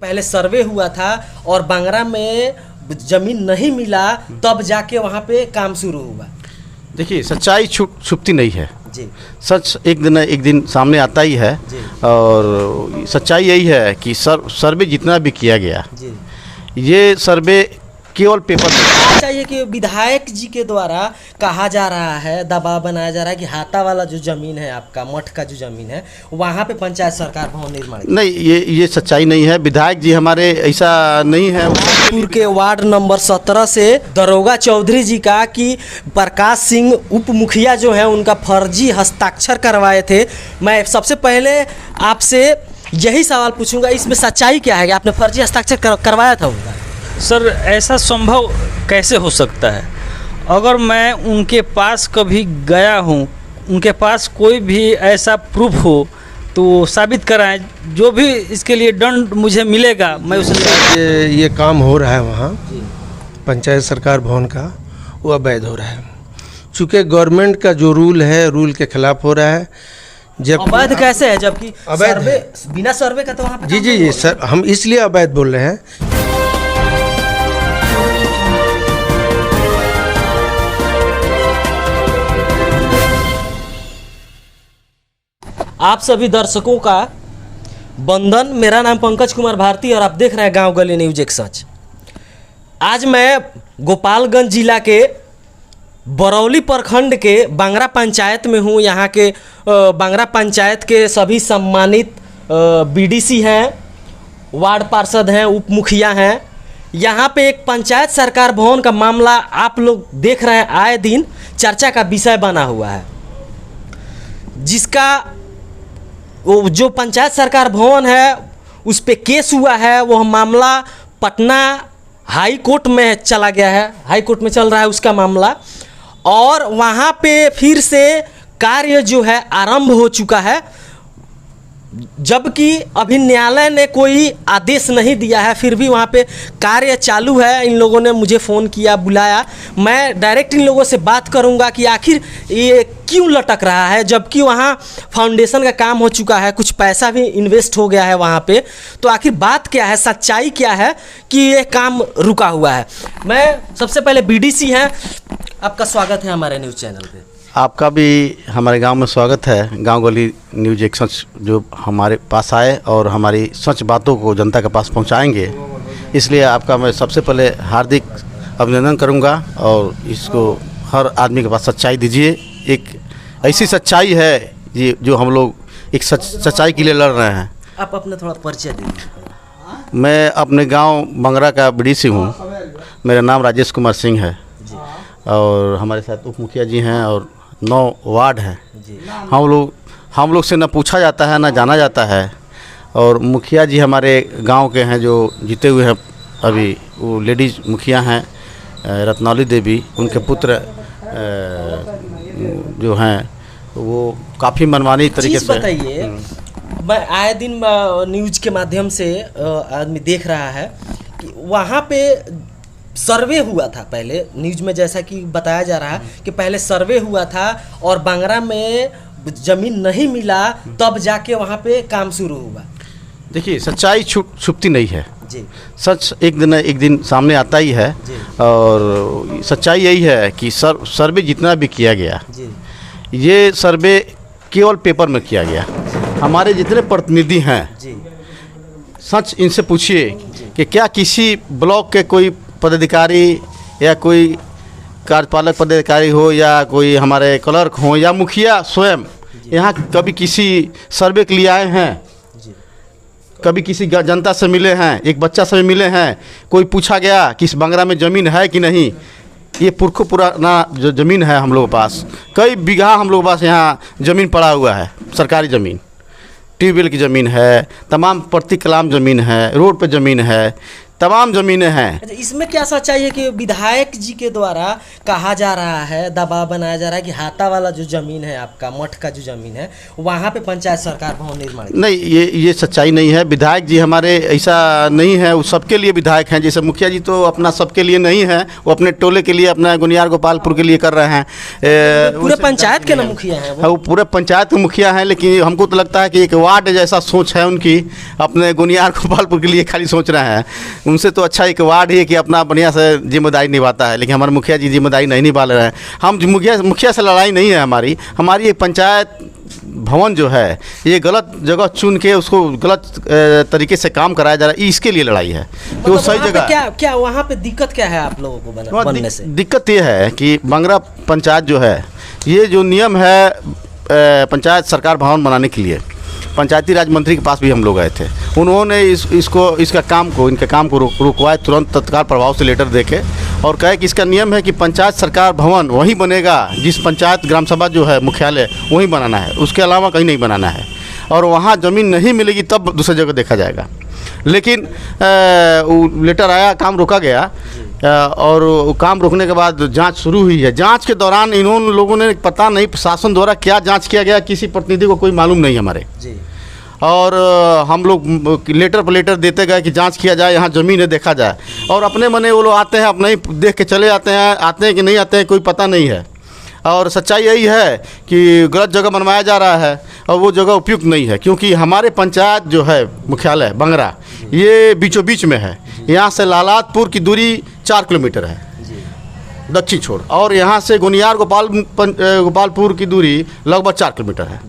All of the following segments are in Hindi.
पहले सर्वे हुआ था और बांगरा में जमीन नहीं मिला, तब जाके वहाँ पे काम शुरू हुआ। देखिए, सच्चाई छुपती नहीं है जी। सच एक दिन सामने आता ही है। और सच्चाई यही है कि सर्वे जितना भी किया गया जी, ये सर्वे केवल पेपर चाहिए कि विधायक जी के द्वारा कहा जा रहा है, दबाव बनाया जा रहा है कि हाथा वाला जो जमीन है, आपका मठ का जो जमीन है, वहाँ पे पंचायत सरकार भवन निर्माण। नहीं, ये सच्चाई नहीं है। विधायक जी हमारे ऐसा नहीं है। रायपुर के वार्ड नंबर 17 से दरोगा चौधरी जी का कि प्रकाश सिंह उप मुखिया जो है उनका फर्जी हस्ताक्षर करवाए थे। मैं सबसे पहले आपसे यही सवाल पूछूंगा, इसमें सच्चाई क्या है कि आपने फर्जी हस्ताक्षर करवाया था उनका? सर, ऐसा संभव कैसे हो सकता है? अगर मैं उनके पास कभी गया हूँ, उनके पास कोई भी ऐसा प्रूफ हो तो साबित कराएं। जो भी इसके लिए दंड मुझे मिलेगा मैं उसे। ये काम हो रहा है वहाँ पंचायत सरकार भवन का, वो अवैध हो रहा है। चूँकि गवर्नमेंट का जो रूल है, रूल के खिलाफ हो रहा है। जब अवैध कैसे है जबकि अवैध सर्वे, बिना सर्वे का तो वहाँ पे जी जी जी सर, हम इसलिए अवैध बोल रहे हैं। आप सभी दर्शकों का बंधन। मेरा नाम पंकज कुमार भारती और आप देख रहे हैं गांव गली न्यूज एक सच। आज मैं गोपालगंज जिला के बरौली प्रखंड के बांगरा पंचायत में हूं। यहाँ के बांगरा पंचायत के सभी सम्मानित बीडीसी हैं, वार्ड पार्षद हैं, उप मुखिया हैं। यहाँ पे एक पंचायत सरकार भवन का मामला आप लोग देख रहे हैं, आए दिन चर्चा का विषय बना हुआ है। जिसका वो जो पंचायत सरकार भवन है उस पे केस हुआ है, वह मामला पटना हाई कोर्ट में चला गया है, हाई कोर्ट में चल रहा है उसका मामला। और वहाँ पे फिर से कार्य जो है आरंभ हो चुका है, जबकि अभी न्यायालय ने कोई आदेश नहीं दिया है, फिर भी वहाँ पे कार्य चालू है। इन लोगों ने मुझे फ़ोन किया, बुलाया। मैं डायरेक्ट इन लोगों से बात करूँगा कि आखिर ये क्यों लटक रहा है, जबकि वहाँ फाउंडेशन का काम हो चुका है, कुछ पैसा भी इन्वेस्ट हो गया है वहाँ पे। तो आखिर बात क्या है, सच्चाई क्या है कि ये काम रुका हुआ है। मैं सबसे पहले बीडीसी हैं, आपका स्वागत है हमारे न्यूज़ चैनल पे। आपका भी हमारे गांव में स्वागत है। गांव गली न्यूज एक सच जो हमारे पास आए और हमारी सच बातों को जनता के पास पहुंचाएंगे, इसलिए आपका मैं सबसे पहले हार्दिक अभिनंदन करूंगा। और इसको हर आदमी के पास सच्चाई दीजिए। एक ऐसी सच्चाई है ये जो हम लोग एक सच्चाई के लिए लड़ रहे हैं। आप अपना थोड़ा परिचय दीजिए। मैं अपने गाँव बांगरा का बीडीसी हूँ। मेरा नाम राजेश कुमार सिंह है और हमारे साथ उप मुखिया जी हैं और 9 वार्ड हैं। हम लोग से न पूछा जाता है न जाना जाता है। और मुखिया जी हमारे गांव के हैं जो जीते हुए हैं अभी, वो लेडीज मुखिया हैं रत्नौली देवी। उनके पुत्र जो हैं वो काफ़ी मनमानी तरीके से। बताइए, मैं आए दिन न्यूज़ के माध्यम से आदमी देख रहा है कि वहाँ पे सर्वे हुआ था। पहले न्यूज़ में जैसा कि बताया जा रहा है कि पहले सर्वे हुआ था और बांगरा में जमीन नहीं मिला, तब जाके वहाँ पे काम शुरू हुआ। देखिए, सच्चाई छुपती नहीं है जी। सच एक दिन सामने आता ही है। और सच्चाई यही है कि सर्वे जितना भी किया गया जी, ये सर्वे केवल पेपर में किया गया। हमारे जितने प्रतिनिधि हैं जी, सच इनसे पूछिए कि क्या किसी ब्लॉक के कोई पदाधिकारी या कोई कार्यपालक पदाधिकारी हो या कोई हमारे क्लर्क हो या मुखिया स्वयं यहाँ कभी किसी सर्वे के लिए आए हैं? कभी किसी जनता से मिले हैं? एक बच्चा से मिले हैं? कोई पूछा गया कि इस बांगरा में ज़मीन है कि नहीं? ये पुरखों पुराना जो ज़मीन है हम लोगों के पास, कई बीघा हम लोगों के पास यहाँ ज़मीन पड़ा हुआ है। सरकारी ज़मीन, ट्यूबवेल की ज़मीन है, तमाम प्रति कलाम ज़मीन है, रोड पे ज़मीन है। तमाम ज़मीनें हैं। अच्छा, इसमें क्या सच्चाई है कि विधायक जी के द्वारा कहा जा रहा है, दबाव बनाया जा रहा है कि हाता वाला जो जमीन है आपका, मठ का जो जमीन है, वहाँ पे पंचायत सरकार भवन निर्माण की? नहीं, ये सच्चाई नहीं है। विधायक जी हमारे ऐसा नहीं है, वो सबके लिए विधायक हैं। जैसे मुखिया जी तो अपना सबके लिए नहीं है, वो अपने टोले के लिए, अपना गुनियार गोपालपुर के लिए कर रहे हैं। पूरे पंचायत के ना मुखिया हैं वो पूरे पंचायत के मुखिया हैं, लेकिन हमको तो लगता है कि एक वार्ड जैसा सोच है उनकी, अपने गुनियार गोपालपुर के लिए खाली सोच रहे हैं। उनसे तो अच्छा एक वार्ड ही कि अपना बढ़िया से जिम्मेदारी निभाता है, लेकिन हमारे मुखिया जी जिम्मेदारी नहीं निभा रहे हैं। हम मुखिया से लड़ाई नहीं है हमारी एक पंचायत भवन जो है, ये गलत जगह चुन के उसको गलत तरीके से काम कराया जा रहा है, इसके लिए लड़ाई है कि वो सही जगह। क्या वहाँ पे दिक्कत क्या है आप लोगों को बनने से? दिक्कत ये है कि बंगरा पंचायत जो है, ये जो नियम है पंचायत सरकार भवन बनाने के लिए, पंचायती राज मंत्री के पास भी हम लोग गए थे। उन्होंने इनके काम को रुकवाए, तुरंत तत्काल प्रभाव से लेटर देके, और कहे कि इसका नियम है कि पंचायत सरकार भवन वहीं बनेगा जिस पंचायत ग्राम सभा जो है मुख्यालय वहीं बनाना है, उसके अलावा कहीं नहीं बनाना है। और वहाँ ज़मीन नहीं मिलेगी तब दूसरी जगह देखा जाएगा। लेकिन वो लेटर आया, काम रोका गया, और काम रोकने के बाद जांच शुरू हुई है। जांच के दौरान इन्होंने लोगों ने, पता नहीं प्रशासन द्वारा क्या जांच किया गया, किसी प्रतिनिधि को कोई मालूम नहीं हमारे जी। और हम लोग लेटर पर लेटर देते गए कि जांच किया जाए, यहाँ ज़मीन है देखा जाए, और अपने मने वो लोग आते हैं, अपने ही देख के चले आते हैं कि नहीं आते हैं, कोई पता नहीं है। और सच्चाई यही है कि गलत जगह बनवाया जा रहा है, और वो जगह उपयुक्त नहीं है, क्योंकि हमारे पंचायत जो है मुख्यालय बंगरा, ये बीचों बीच में है। यहाँ से लालातपुर की दूरी 4 किलोमीटर है दक्षिण छोर, और यहाँ से गुनियार गोपालपुर की दूरी लगभग 4 किलोमीटर है।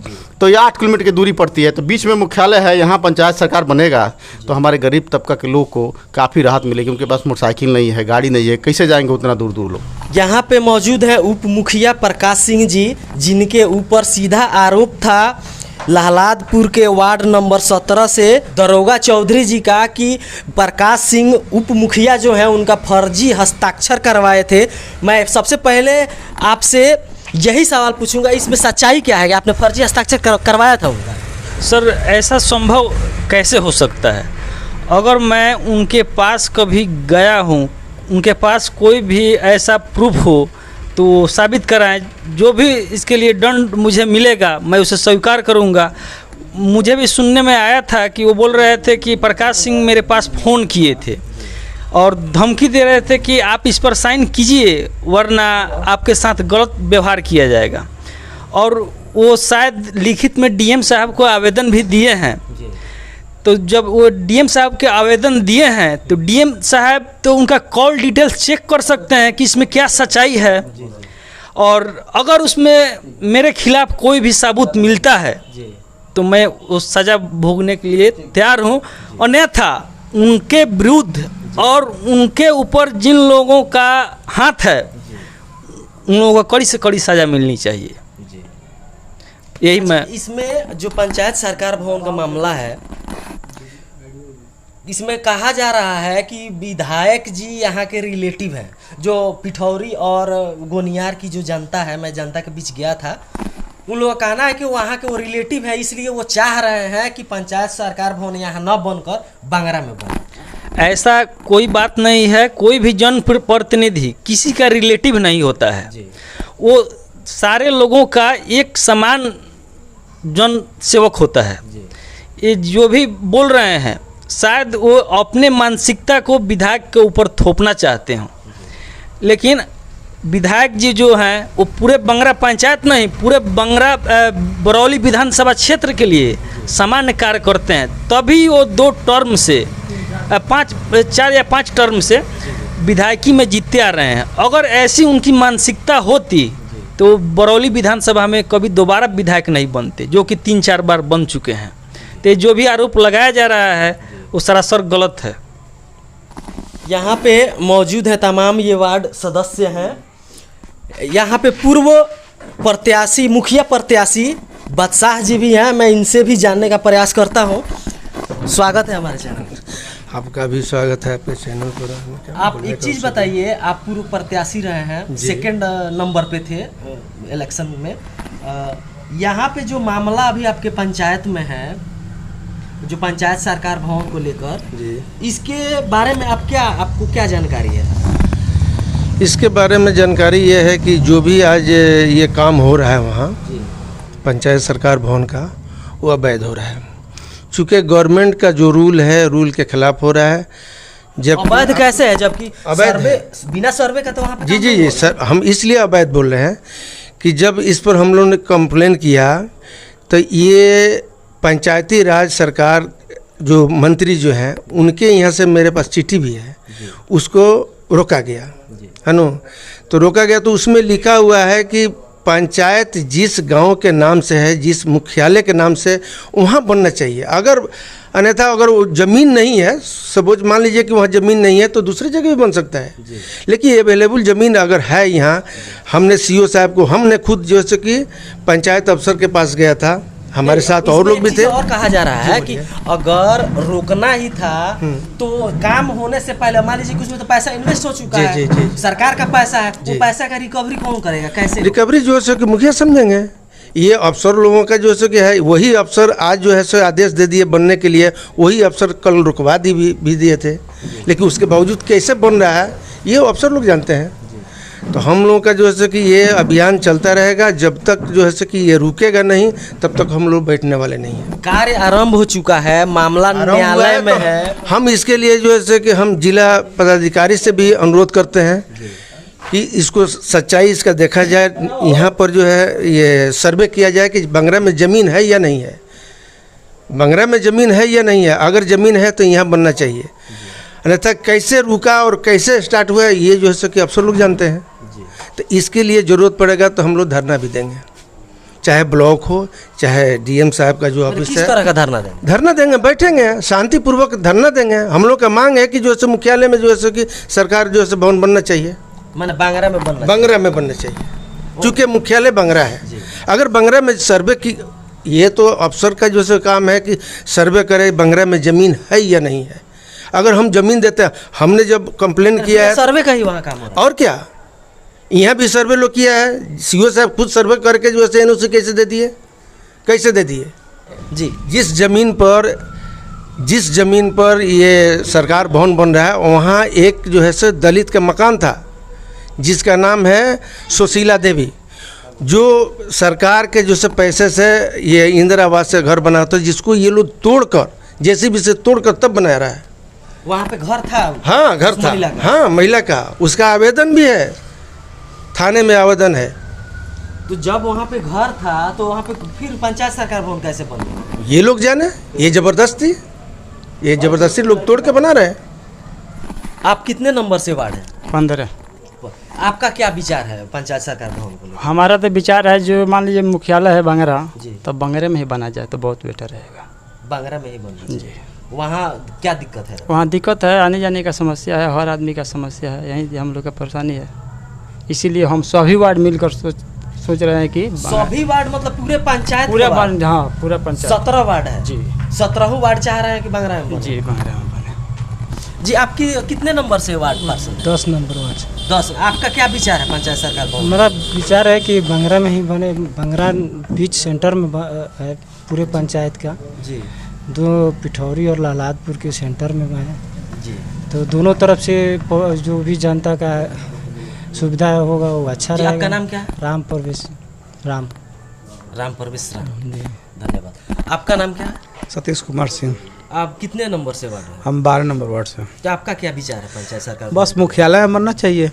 तो ये 8 किलोमीटर की दूरी पड़ती है। तो बीच में मुख्यालय है, यहाँ पंचायत सरकार बनेगा तो हमारे गरीब तबका के लोग को काफ़ी राहत मिलेगी। उनके पास मोटरसाइकिल नहीं है, गाड़ी नहीं है, कैसे जाएंगे उतना दूर दूर लोग। यहाँ पे मौजूद है उप मुखिया प्रकाश सिंह जी, जिनके ऊपर सीधा आरोप था लाहलादपुर के वार्ड नंबर 17 से दरोगा चौधरी जी का कि प्रकाश सिंह उप मुखिया जो है उनका फर्जी हस्ताक्षर करवाए थे। मैं सबसे पहले आपसे यही सवाल पूछूंगा, इसमें सच्चाई क्या है कि आपने फर्जी हस्ताक्षर करवाया था उनका? सर, ऐसा संभव कैसे हो सकता है? अगर मैं उनके पास कभी गया हूँ, उनके पास कोई भी ऐसा प्रूफ हो तो साबित कराएं। जो भी इसके लिए दंड मुझे मिलेगा मैं उसे स्वीकार करूंगा। मुझे भी सुनने में आया था कि वो बोल रहे थे कि प्रकाश सिंह मेरे पास फ़ोन किए थे और धमकी दे रहे थे कि आप इस पर साइन कीजिए वरना आपके साथ गलत व्यवहार किया जाएगा। और वो शायद लिखित में डीएम साहब को आवेदन भी दिए हैं। तो जब वो डीएम साहब के आवेदन दिए हैं तो डीएम साहब तो उनका कॉल डिटेल्स चेक कर सकते हैं कि इसमें क्या सच्चाई है, और अगर उसमें मेरे खिलाफ कोई भी सबूत मिलता है तो मैं उस सज़ा भोगने के लिए तैयार हूँ। अन्यथा उनके विरुद्ध और उनके ऊपर जिन लोगों का हाथ है उन लोगों को कड़ी से कड़ी सज़ा मिलनी चाहिए। यही मैं इसमें जो पंचायत सरकार भवन का मामला है, इसमें कहा जा रहा है कि विधायक जी यहाँ के रिलेटिव हैं, जो पिठौरी और गोनियार की जो जनता है, मैं जनता के बीच गया था, उन लोगों का कहना है कि वहाँ के वो रिलेटिव है, इसलिए वो चाह रहे हैं कि पंचायत सरकार भवन यहाँ न बनकर बांगरा में बने। ऐसा कोई बात नहीं है। कोई भी जनप्रतिनिधि किसी का रिलेटिव नहीं होता है। वो सारे लोगों का एक समान जन सेवक होता है। ये जो भी बोल रहे हैं शायद वो अपने मानसिकता को विधायक के ऊपर थोपना चाहते हों, लेकिन विधायक जी जो हैं वो पूरे बंगरा पंचायत नहीं, पूरे बंगरा बरौली विधानसभा क्षेत्र के लिए सामान्य कार्य करते हैं। तभी वो 2 टर्म से 4 या 5 टर्म से विधायकी में जीतते आ रहे हैं। अगर ऐसी उनकी मानसिकता होती तो बरौली विधानसभा में कभी दोबारा विधायक नहीं बनते, जो कि 3-4 बार बन चुके हैं। तो जो भी आरोप लगाया जा रहा है वो सरासर गलत है। यहाँ पे मौजूद है तमाम ये वार्ड सदस्य हैं। यहाँ पे पूर्व प्रत्याशी, मुखिया प्रत्याशी बादशाह जी भी हैं, मैं इनसे भी जानने का प्रयास करता हूँ। स्वागत है हमारे चैनल में। आपका भी स्वागत है अपने चैनल पर। आप एक चीज़ बताइए, आप पूर्व प्रत्याशी रहे हैं, सेकंड नंबर पे थे इलेक्शन में। यहाँ पे जो मामला अभी आपके पंचायत में है जो पंचायत सरकार भवन को लेकर, जी इसके बारे में आपको क्या जानकारी है? इसके बारे में जानकारी ये है कि जो भी आज ये काम हो रहा है वहाँ जी पंचायत सरकार भवन का, वो अवैध हो रहा है। चूँकि गवर्नमेंट का जो रूल है, रूल के खिलाफ हो रहा है। जब अवैध कैसे है जबकि अवैध बिना सर्वे का तो वहाँ पे जी काम जी नहीं जी होगा। सर, हम इसलिए अवैध बोल रहे हैं कि जब इस पर हम लोगों ने कंप्लेन किया तो ये पंचायती राज सरकार जो मंत्री जो हैं उनके यहाँ से मेरे पास चिट्ठी भी है, उसको रोका गया है ना। तो रोका गया तो उसमें लिखा हुआ है कि पंचायत जिस गांव के नाम से है, जिस मुख्यालय के नाम से, वहाँ बनना चाहिए। अगर अन्यथा अगर वो ज़मीन नहीं है, सपोज मान लीजिए कि वहाँ ज़मीन नहीं है तो दूसरी जगह भी बन सकता है। लेकिन अवेलेबल ज़मीन अगर है यहाँ, हमने सीओ साहब को, हमने खुद जो है कि पंचायत अफसर के पास गया था, हमारे साथ और लोग भी थे। और कहा जा रहा है कि अगर रोकना ही था तो काम होने से पहले, मान लीजिए कि उसमें तो पैसा इन्वेस्ट हो चुका है, जी। सरकार का पैसा है, वो पैसा का रिकवरी कौन करेगा, कैसे? रिकवरी जो है कि मुखिया समझेंगे। ये अफसर लोगों का जो है कि है, वही अफसर आज जो है सो आदेश दे दिए बनने के लिए, वही अफसर कल रुकवा भी दिए थे, लेकिन उसके बावजूद कैसे बन रहा है ये अफसर लोग जानते हैं। तो हम लोगों का जो है कि ये अभियान चलता रहेगा, जब तक जो है कि ये रुकेगा नहीं तब तक हम लोग बैठने वाले नहीं हैं। कार्य आरंभ हो चुका है, मामला न्यायालय में है। हम इसके लिए जो है कि हम जिला पदाधिकारी से भी अनुरोध करते हैं कि इसको सच्चाई इसका देखा जाए, यहाँ पर जो है ये सर्वे किया जाए कि बंगरा में ज़मीन है या नहीं है, बंगरा में ज़मीन है या नहीं है। अगर ज़मीन है तो यहाँ बनना चाहिए, अन्यथा कैसे रुका और कैसे स्टार्ट हुआ ये जो है कि अफसर लोग जानते हैं। तो इसके लिए ज़रूरत पड़ेगा तो हम लोग धरना भी देंगे, चाहे ब्लॉक हो, चाहे डीएम साहब का जो ऑफिस किस है, तरह का धरना देंगे? धरना देंगे, बैठेंगे शांतिपूर्वक धरना देंगे। हम लोग का मांग है कि जो है मुख्यालय में जो है कि सरकार जो है भवन बनना चाहिए, माने बांगरा में बनना, बंगरा में बनना चाहिए, चूँकि मुख्यालय बंगरा है। अगर बंगरा में सर्वे की, ये तो अफसर का जो है काम है कि सर्वे करे बंगरा में ज़मीन है या नहीं है। अगर हम ज़मीन देते हैं, हमने जब कंप्लेन किया है, सर्वे का ही वहाँ काम हो रहा और क्या, यहाँ भी सर्वे लोग किया है, सीओ साहब खुद सर्वे करके जो है एनओसी कैसे दे दिए, कैसे दे दिए। है जी। जिस ज़मीन पर ये सरकार भवन बन रहा है, वहाँ एक जो है से दलित का मकान था जिसका नाम है सुशीला देवी, जो सरकार के जो से पैसे से ये इंदिरा आवास से घर बना था, जिसको ये लोग तोड़कर, जेसीबी से तोड़कर तब बना रहा है। वहाँ पे घर था? हाँ घर था, हाँ महिला का, उसका आवेदन भी है, थाने में आवेदन है। तो जब वहाँ पे घर था तो वहाँ पे फिर पंचायत सरकार भवन कैसे बन गया? ये लोग जाने, ये जबरदस्ती लोग तोड़ के बना रहे हैं। आप कितने नंबर से वार्ड है? 15। आपका क्या विचार है पंचायत सरकार भवन को लेकर? हमारा तो विचार है, जो मान लीजिए मुख्यालय है बंगरा, जी। तो बंगरे में ही बना जाए तो बहुत बेटर रहेगा। बांगरा में ही बनना जी। चाहिए। वहाँ क्या दिक्कत है? वहाँ दिक्कत है, आने जाने का समस्या है, हर आदमी का समस्या है, यहीं हम लोग का परेशानी है। इसीलिए हम सभी वार्ड मिलकर सोच रहे हैं कि सभी वार्ड मतलब पूरे पंचायत? पूरा वार्ड, हाँ पूरा पंचायत। 17 वार्ड है जी। 17 वार्ड चाह रहे हैं कि बांगरा में बने? जी बंगरा में बने। जी, आपकी कितने नंबर से वार्ड पार्षद? 10 नंबर वार्ड से। 10। आपका क्या विचार है पंचायत सरकार भवन? मेरा विचार है कि बंगरा में ही बने। बंगरा बीच सेंटर में है पूरे पंचायत का, जी 2 पिठौरी और लालादपुर के सेंटर में है। जी। तो दोनों तरफ से जो भी जनता का सुविधा होगा वो अच्छा जी, रहेगा। आपका नाम क्या है? राम प्रवेश राम परवेश राम, जी। धन्यवाद। आपका नाम क्या है? सतीश कुमार सिंह। आप कितने नंबर से वार्ड है? हम 12 नंबर वार्ड से। तो आपका क्या विचार है पंचायत सरकार? बस मुख्यालय में बनना चाहिए,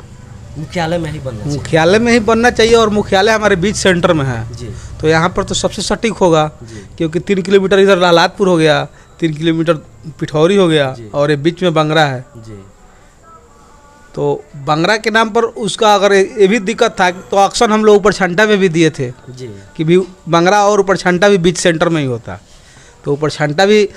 मुख्यालय में ही बनना चाहिए। मुख्यालय में ही बनना चाहिए, और मुख्यालय हमारे बीच सेंटर में है, जी तो यहाँ पर तो सबसे सटीक होगा, जी। क्योंकि 3 किलोमीटर इधर लालादपुर हो गया, 3 किलोमीटर पिठौरी हो गया, जी। और ये बीच में बंगरा है। जी। तो बंगरा के नाम पर उसका अगर ये भी दिक्कत था तो अक्सर हम लोग ऊपर छंटा में भी दिए थे जी। कि भी बंगरा और ऊपर छंटा भी बीच सेंटर में ही होता, तो ऊपर छंटा भी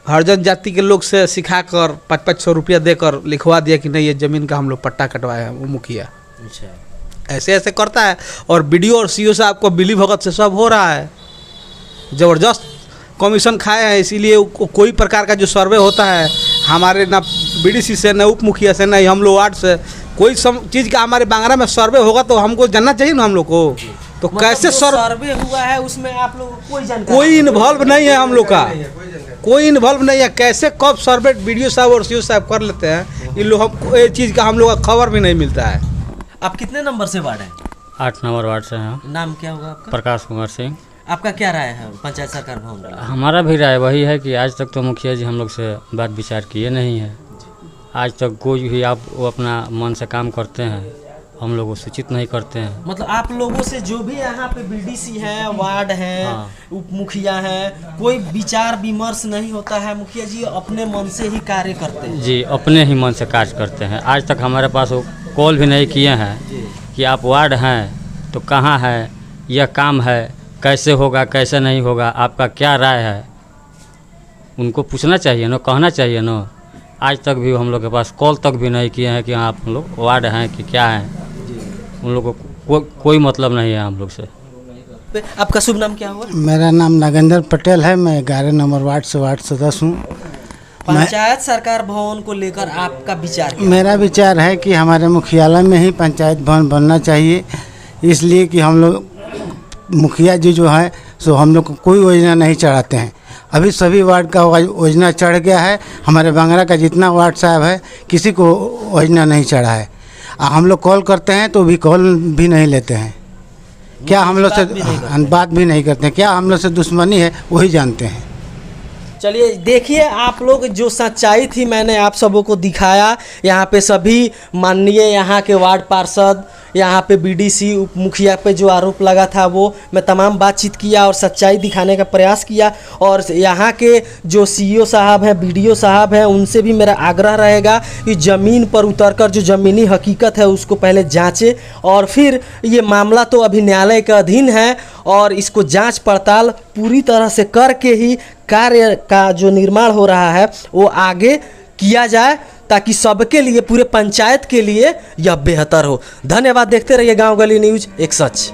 हरिजन जाति के लोग से सिखा कर 500 रुपया देकर लिखवा दिया कि नहीं ये ज़मीन का हम लोग पट्टा कटवाए हैं, वो मुखिया अच्छा। ऐसे ऐसे करता है। और बीडीओ और सीओ साहब को बिली भगत से सब हो रहा है, ज़बरदस्त कमीशन खाए हैं, इसीलिए कोई प्रकार का जो सर्वे होता है हमारे ना बीडीसी से, ना उप मुखिया से, ना हम लोग वार्ड से, कोई चीज़ का हमारे बांगरा में सर्वे होगा तो हमको जानना चाहिए ना हम लोग को। तो कैसे सर्वे हुआ है उसमें आप लोग को कोई जानकारी? कोई इन्वॉल्व नहीं है हम लोग का, कोई इन्वॉल्व नहीं है। कैसे कब सर्वे वीडियो साहब और सीओ साहब कर लेते हैं, इन लोग हम ये चीज़ का हम लोग का खबर भी नहीं मिलता है। आप कितने नंबर से वार्ड हैं? 8 नंबर वार्ड से हैं। नाम क्या होगा आपका? प्रकाश कुमार सिंह। आपका क्या राय है पंचायत सरकार भवन पर? हमारा भी राय वही है कि आज तक तो मुखिया जी हम लोग से बात विचार किए नहीं है। आज तक कोई भी आप वो अपना मन से काम करते हैं, हम लोग को सूचित नहीं करते हैं। मतलब आप लोगों से जो भी यहाँ पे बीडीसी है, वार्ड है, उप मुखिया है, कोई विचार विमर्श नहीं होता है? मुखिया जी अपने मन से ही कार्य करते हैं? जी, अपने ही मन से कार्य करते हैं। आज तक हमारे पास वो कॉल भी नहीं किए हैं कि आप वार्ड हैं तो कहाँ है, यह काम है, कैसे होगा कैसे नहीं होगा, आपका क्या राय है। उनको पूछना चाहिए ना, कहना चाहिए ना। आज तक भी हम लोग के पास कॉल तक भी नहीं किए हैं कि हाँ आप लोग वार्ड हैं कि क्या हैं। उन लोगों को कोई मतलब नहीं है हम लोग से। आपका शुभ नाम क्या हुआ? मेरा नाम नागेंद्र पटेल है। मैं 11 नंबर वार्ड से वार्ड सदस्य हूँ। पंचायत सरकार भवन को लेकर आपका विचार क्या? मेरा विचार है कि हमारे मुख्यालय में ही पंचायत भवन बनना चाहिए, इसलिए कि हम लोग मुखिया जी जो है सो हम लोग को कोई योजना नहीं चढ़ाते हैं। अभी सभी वार्ड का योजना चढ़ गया है। हमारे बंगरा का जितना वार्ड साहब है किसी को योजना नहीं चढ़ा है। हम लोग कॉल करते हैं तो भी कॉल भी नहीं लेते हैं। क्या हम लोग से बात भी नहीं करते हैं? क्या हम लोग से दुश्मनी है वही जानते हैं। चलिए देखिए आप लोग, जो सच्चाई थी मैंने आप सबों को दिखाया। यहाँ पे सभी माननीय यहाँ के वार्ड पार्षद, यहाँ पे बीडीसी, उप मुखिया पे जो आरोप लगा था वो मैं तमाम बातचीत किया और सच्चाई दिखाने का प्रयास किया। और यहाँ के जो सीईओ साहब हैं, बीडीओ साहब हैं, उनसे भी मेरा आग्रह रहेगा कि ज़मीन पर उतरकर जो ज़मीनी हकीकत है उसको पहले जांचे और फिर ये मामला तो अभी न्यायालय के अधीन है और इसको जांच पड़ताल पूरी तरह से करके ही कार्य का जो निर्माण हो रहा है वो आगे किया जाए, ताकि सबके लिए, पूरे पंचायत के लिए यह बेहतर हो। धन्यवाद। देखते रहिए गांव गली न्यूज़, एक सच।